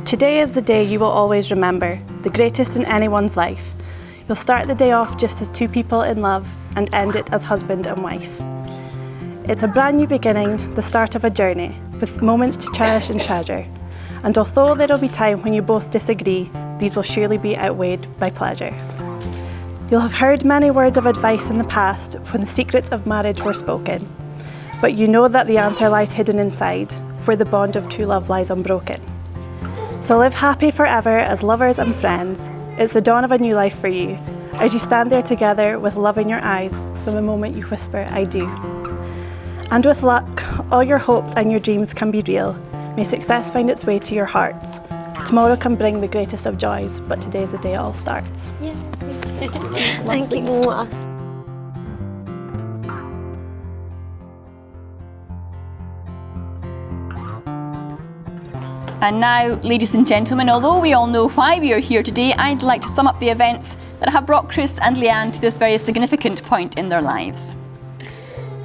Today is the day you will always remember, the greatest in anyone's life. You'll start the day off just as two people in love and end it as husband and wife. It's a brand new beginning, the start of a journey, with moments to cherish and treasure. And although there'll be time when you both disagree, these will surely be outweighed by pleasure. You'll have heard many words of advice in the past when the secrets of marriage were spoken, but you know that the answer lies hidden inside, where the bond of true love lies unbroken. So live happy forever as lovers and friends. It's the dawn of a new life for you, as you stand there together with love in your eyes from the moment you whisper, I do. And with luck, all your hopes and your dreams can be real. May success find its way to your hearts. Tomorrow can bring the greatest of joys, but today's the day it all starts. Yeah. Thank you. And now, ladies and gentlemen, although we all know why we are here today, I'd like to sum up the events that have brought Chris and Leigh-Anne to this very significant point in their lives.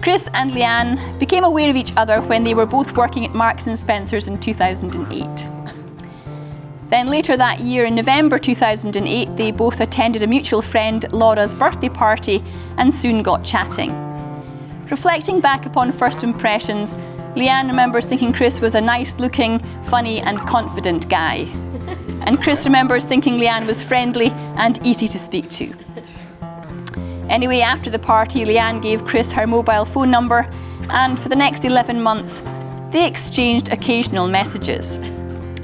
Chris and Leigh-Anne became aware of each other when they were both working at Marks & Spencer's in 2008. Then later that year, in November 2008, they both attended a mutual friend, Laura's birthday party, and soon got chatting. Reflecting back upon first impressions, Leigh-Anne remembers thinking Chris was a nice-looking, funny and confident guy. And Chris remembers thinking Leigh-Anne was friendly and easy to speak to. Anyway, after the party, Leigh-Anne gave Chris her mobile phone number, and for the next 11 months, they exchanged occasional messages.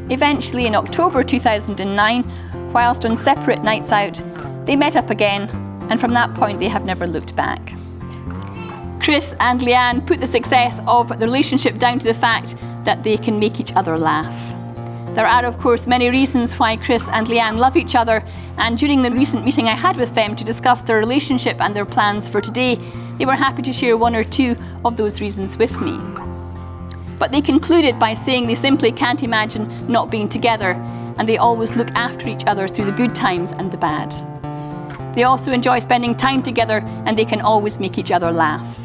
Eventually, in October 2009, whilst on separate nights out, they met up again, and from that point they have never looked back. Chris and Leigh-Anne put the success of the relationship down to the fact that they can make each other laugh. There are, of course, many reasons why Chris and Leigh-Anne love each other, and during the recent meeting I had with them to discuss their relationship and their plans for today, they were happy to share one or two of those reasons with me. But they concluded by saying they simply can't imagine not being together, and they always look after each other through the good times and the bad. They also enjoy spending time together, and they can always make each other laugh.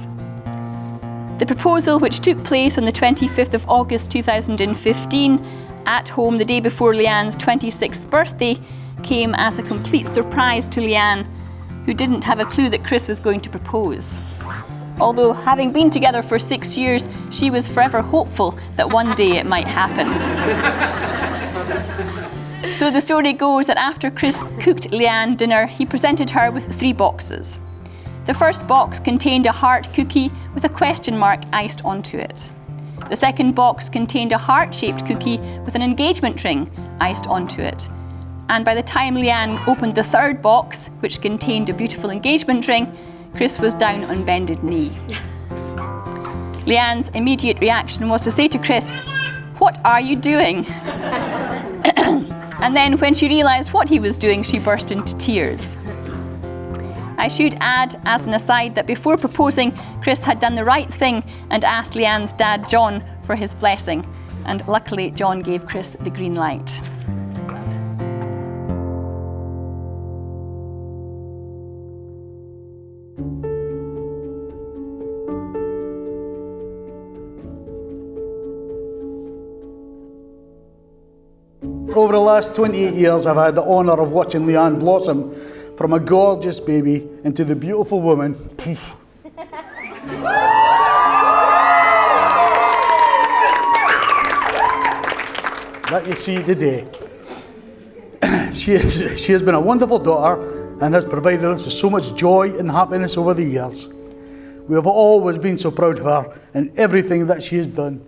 The proposal, which took place on the 25th of August 2015, at home the day before Leigh-Anne's 26th birthday, came as a complete surprise to Leigh-Anne, who didn't have a clue that Chris was going to propose. Although, having been together for 6 years, she was forever hopeful that one day it might happen. So the story goes that after Chris cooked Leigh-Anne dinner, he presented her with 3 boxes. The first box contained a heart cookie with a question mark iced onto it. The second box contained a heart-shaped cookie with an engagement ring iced onto it. And by the time Leigh-Anne opened the third box, which contained a beautiful engagement ring, Chris was down on bended knee. Leigh-Anne's immediate reaction was to say to Chris, "What are you doing?" And then when she realised what he was doing, she burst into tears. I should add, as an aside, that before proposing, Chris had done the right thing and asked Leigh-Anne's dad, John, for his blessing. And luckily, John gave Chris the green light. Over the last 28 years, I've had the honour of watching Leigh-Anne blossom from a gorgeous baby into the beautiful woman that you see today. She has been a wonderful daughter and has provided us with so much joy and happiness over the years. We have always been so proud of her and everything that she has done.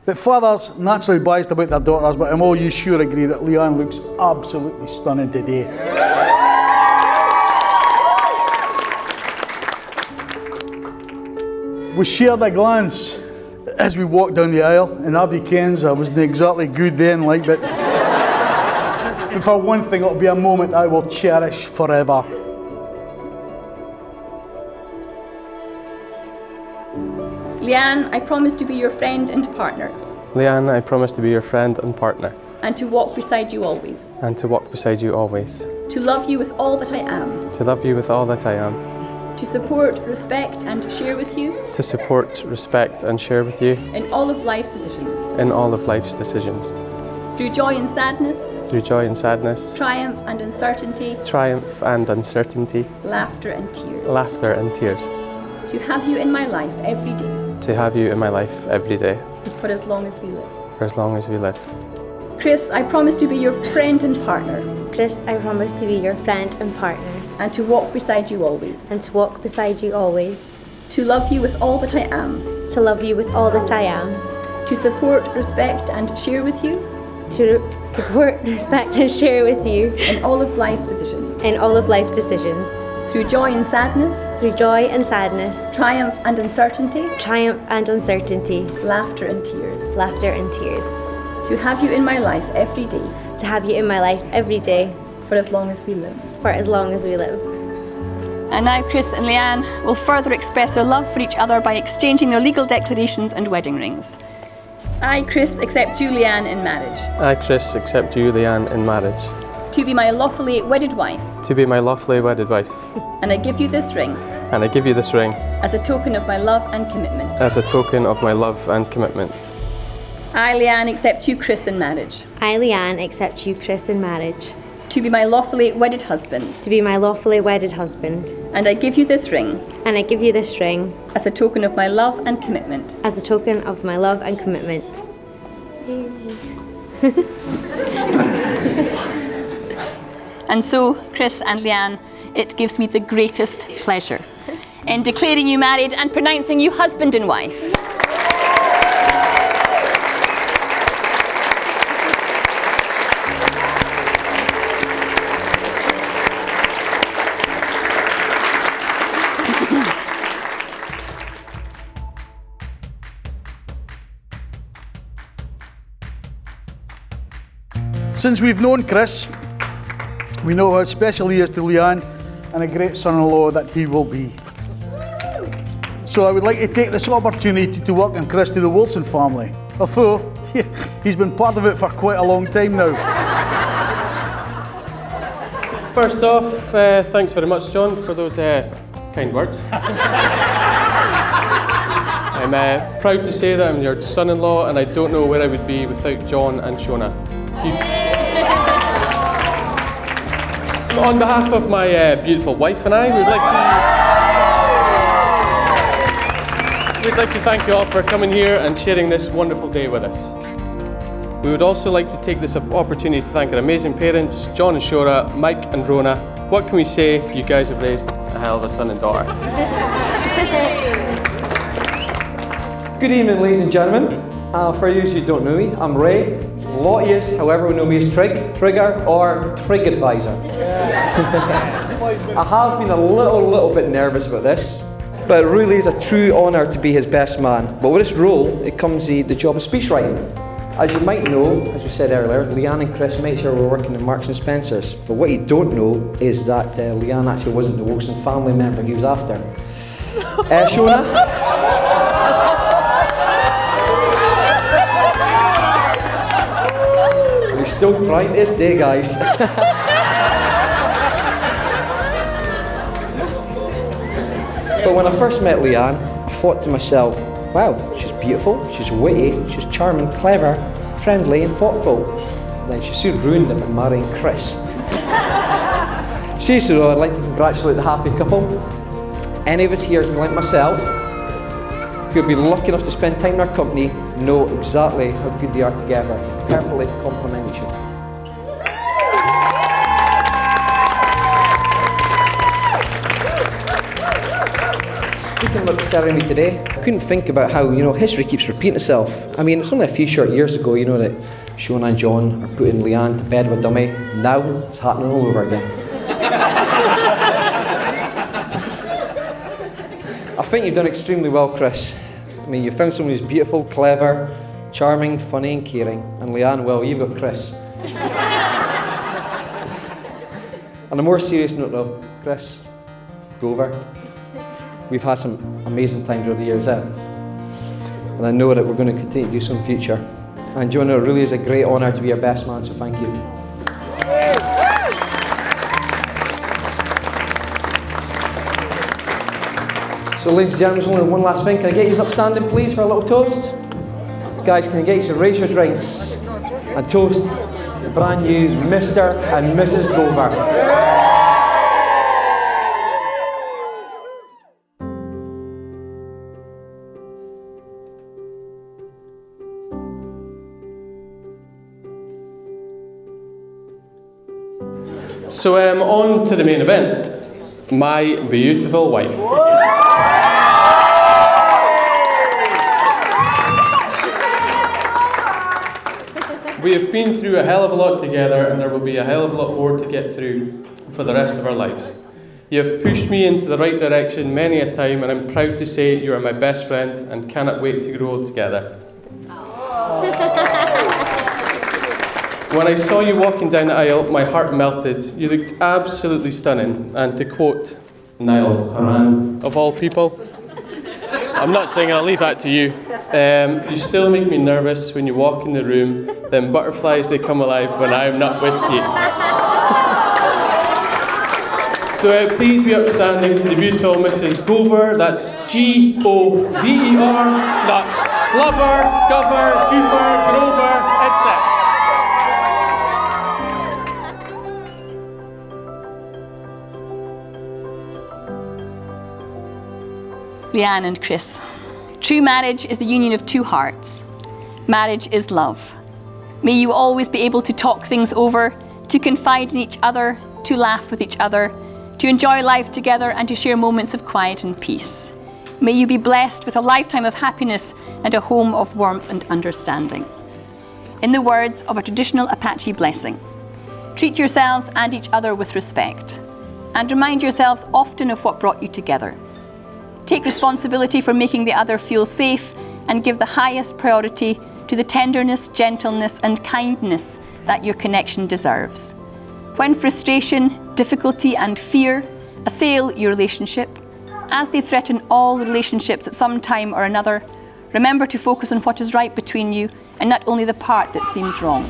But fathers naturally biased about their daughters, but I'm all you sure agree that Leigh-Anne looks absolutely stunning today. We shared a glance as we walked down the aisle, and Abby kens I wasn't exactly good then, but for one thing, it'll be a moment I will cherish forever. Leigh-Anne, I promise to be your friend and partner. Leigh-Anne, I promise to be your friend and partner. And to walk beside you always. And to walk beside you always. To love you with all that I am. To love you with all that I am. To support, respect and share with you. To support, respect and share with you. In all of life's decisions. In all of life's decisions. Through joy and sadness, through joy and sadness, triumph and uncertainty, triumph and uncertainty, laughter and tears. laughter and tears. To have you in my life every day, To have you in my life every day, for as long as we live. for as long as we live. Chris, I promise to be your friend and partner, Chris, I promise to be your friend and partner, and to walk beside you always. and to walk beside you always, To love you with all that I am. to love you with all that I am, To support, respect, and share with you to support, respect, and share with you in all of life's decisions. in all of life's decisions. Through joy and sadness, Through joy and sadness, triumph and uncertainty, triumph and uncertainty, laughter and tears. laughter and tears. To have you in my life every day, To have you in my life every day, for as long as we live. for as long as we live. And now Chris and Leigh-Anne will further express their love for each other by exchanging their legal declarations and wedding rings. I, Chris, accept you, Leigh-Anne, in marriage, I, Chris, accept you, Leigh-Anne, in marriage, to be my lawfully wedded wife, to be my lawfully wedded wife, and I give you this ring and I give you this ring as a token of my love and commitment. as a token of my love and commitment. I, Leigh-Anne, accept you, Chris, in marriage, I, Leigh-Anne, accept you, Chris, in marriage, to be my lawfully wedded husband, to be my lawfully wedded husband, and I give you this ring and I give you this ring as a token of my love and commitment. as a token of my love and commitment. And so, Chris and Leigh-Anne, it gives me the greatest pleasure in declaring you married and pronouncing you husband and wife. Since we've known Chris, we know how special he is to Leigh-Anne and a great son-in-law that he will be. So I would like to take this opportunity to welcome Chris to the Wilson family, although he's been part of it for quite a long time now. First off, thanks very much, John, for those kind words. I'm proud to say that I'm your son-in-law, and I don't know where I would be without John and Shona. On behalf of my beautiful wife and I, we'd like to thank you all for coming here and sharing this wonderful day with us. We would also like to take this opportunity to thank our amazing parents, John and Shora, Mike and Rona. What can we say? You guys have raised a hell of a son and daughter. Good evening, ladies and gentlemen. For you who don't know me, I'm Ray. A lot of you, however, know me as Trig, Trigger, or Trig Advisor. I have been a little bit nervous about this, but it really is a true honour to be his best man. But with this role, it comes the job of speechwriting. As you might know, as we said earlier, Leigh-Anne and Chris made sure we're working in Marks and Spencer's. But what you don't know is that Leigh-Anne actually wasn't the Wilson family member he was after. Shona? We're still trying this day, guys. But when I first met Leigh-Anne, I thought to myself, wow, she's beautiful, she's witty, she's charming, clever, friendly and thoughtful. And then she soon ruined it by marrying Chris. Seriously though, I'd like to congratulate the happy couple. Any of us here, like myself, who have been lucky enough to spend time in our company, know exactly how good they are together, perfectly complement each other. Speaking about the ceremony today, I couldn't think about how, history keeps repeating itself. I mean, it's only a few short years ago, that Shona and John are putting Leigh-Anne to bed with a dummy. Now it's happening all over again. I think you've done extremely well, Chris. I mean, you found someone who's beautiful, clever, charming, funny and caring. And Leigh-Anne, well, you've got Chris. On a more serious note though, Chris, Grover, we've had some amazing times over the years, and I know that we're going to continue to do so in the future. And Jonah, it really is a great honour to be your best man, so thank you. So ladies and gentlemen, there's only one last thing. Can I get you up standing please for a little toast? Guys, can I get you to raise your drinks? and toast the brand new Mr. and Mrs. Gover. So on to the main event, my beautiful wife. We have been through a hell of a lot together, and there will be a hell of a lot more to get through for the rest of our lives. You have pushed me into the right direction many a time, and I'm proud to say you are my best friend and cannot wait to grow together. When I saw you walking down the aisle, my heart melted. You looked absolutely stunning. And to quote Niall Horan, of all people, I'm not singing, I'll leave that to you. You still make me nervous when you walk in the room. Then butterflies, they come alive when I'm not with you. So please be upstanding to the beautiful Mrs. Gover. That's G-O-V-E-R, not Glover, Gover, Goofer, Grover, etc. Leigh-Anne and Chris. True marriage is the union of two hearts. Marriage is love. May you always be able to talk things over, to confide in each other, to laugh with each other, to enjoy life together and to share moments of quiet and peace. May you be blessed with a lifetime of happiness and a home of warmth and understanding. In the words of a traditional Apache blessing, treat yourselves and each other with respect, and remind yourselves often of what brought you together. Take responsibility for making the other feel safe and give the highest priority to the tenderness, gentleness and kindness that your connection deserves. When frustration, difficulty and fear assail your relationship, as they threaten all relationships at some time or another, remember to focus on what is right between you and not only the part that seems wrong.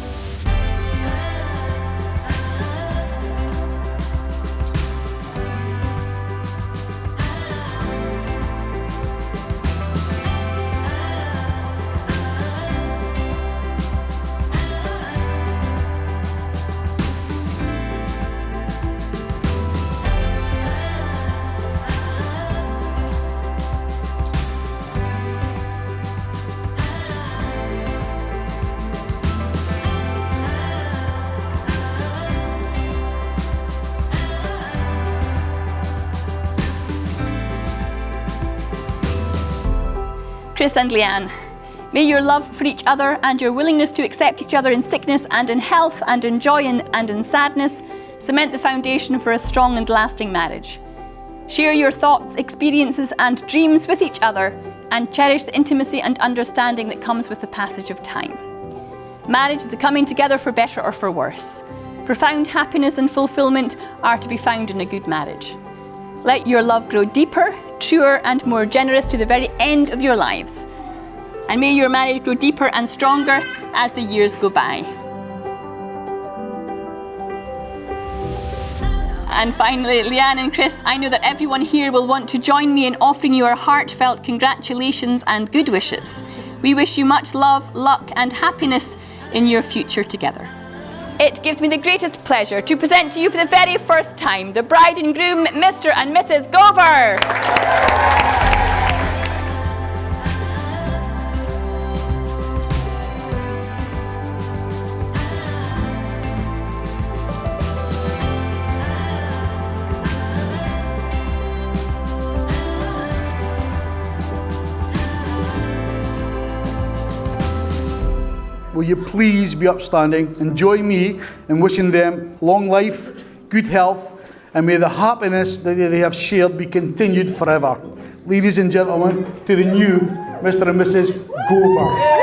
Chris and Leigh-Anne, may your love for each other and your willingness to accept each other in sickness and in health and in joy and in sadness cement the foundation for a strong and lasting marriage. Share your thoughts, experiences and dreams with each other and cherish the intimacy and understanding that comes with the passage of time. Marriage is the coming together for better or for worse. Profound happiness and fulfillment are to be found in a good marriage. Let your love grow deeper, truer and more generous to the very end of your lives. And may your marriage grow deeper and stronger as the years go by. And finally, Leigh-Anne and Chris, I know that everyone here will want to join me in offering you our heartfelt congratulations and good wishes. We wish you much love, luck and happiness in your future together. It gives me the greatest pleasure to present to you for the very first time the bride and groom, Mr. and Mrs. Gover. Will you please be upstanding and join me in wishing them long life, good health, and may the happiness that they have shared be continued forever. Ladies and gentlemen, to the new Mr. and Mrs. Gover.